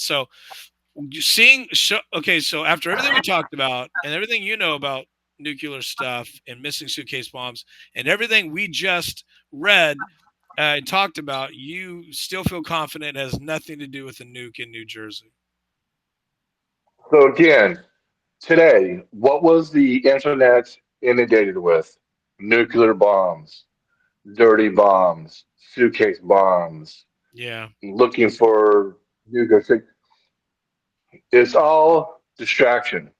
So okay, so after everything we talked about and everything you know about nuclear stuff and missing suitcase bombs and everything we just read and talked about, you still feel confident it has nothing to do with the nuke in New Jersey? So again, today, what was the internet inundated with? Nuclear bombs, dirty bombs, suitcase bombs, Yeah, looking for nuclear. It's all distraction.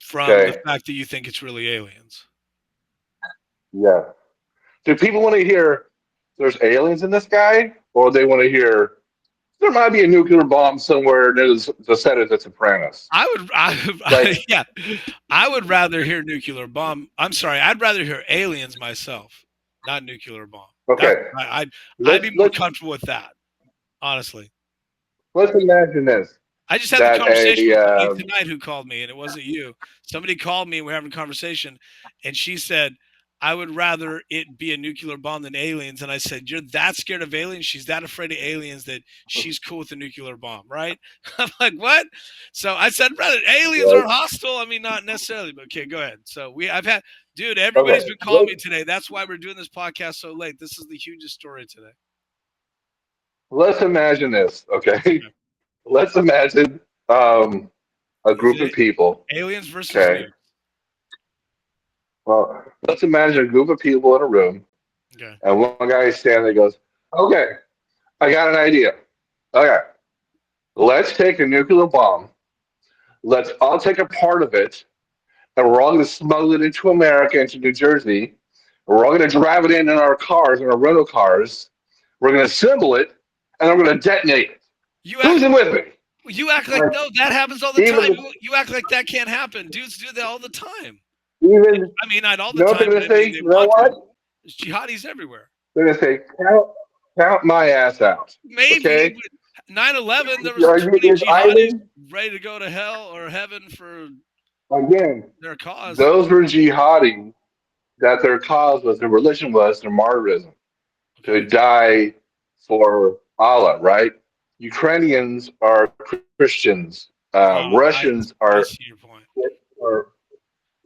from the Okay. fact that you think it's really aliens. Yeah. Do people want to hear there's aliens in the sky, or they want to hear there might be a nuclear bomb somewhere near the set of The Sopranos? Like, Yeah, I would rather hear nuclear bomb. I'm sorry, I'd rather hear aliens myself, not nuclear bomb. That's okay, I'd let's be more let's comfortable with that, honestly. let's imagine this I just had the that conversation a with somebody tonight who called me, and it wasn't you. Somebody called me, and we're having a conversation, and she said, "I would rather it be a nuclear bomb than aliens." And I said, "You're that scared of aliens? She's that afraid of aliens that she's cool with a nuclear bomb, right?" I'm like, "What?" So I said, "Brother, aliens right? aren't hostile. I mean, not necessarily, but okay, go ahead." So I've had, dude, Okay, everybody's been calling me today. That's why we're doing this podcast so late. This is the hugest story today. let's imagine this. Okay, Okay. let's imagine a Is group of it people. aliens versus Okay, nukes? well, let's imagine a group of people in a room, Okay. and one guy is standing there and goes, "Okay, I got an idea. Okay, let's take a nuclear bomb. Let's all take a part of it, and we're all going to smuggle it into America, into New Jersey. And we're all going to drive it in our cars, in our rental cars. We're going to assemble it, and then we're going to detonate it. You act Who's in with me? You act like Like, no, that happens all the time. even, You act like that can't happen. Dudes do that all the time. even, I mean, not all you the know what they're time, going but to I mean, say? they You know want what? to. There's jihadis everywhere. They're going to say, count my ass out. Maybe, Okay? but 9/11, there was Are you 20 this jihadis island? ready to go to hell or heaven for Again, their cause. those were jihadi that their cause was, their religion was, their martyrism. To Okay. die for Allah, right? Ukrainians are Christians. Oh, Russians I see your point. are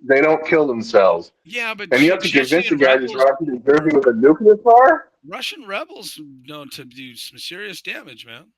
they don't kill themselves, Yeah, but and you have to convince the Chechen guy to rebels drive to New are Jersey with a nuclear car. Russian rebels known to do some serious damage, man.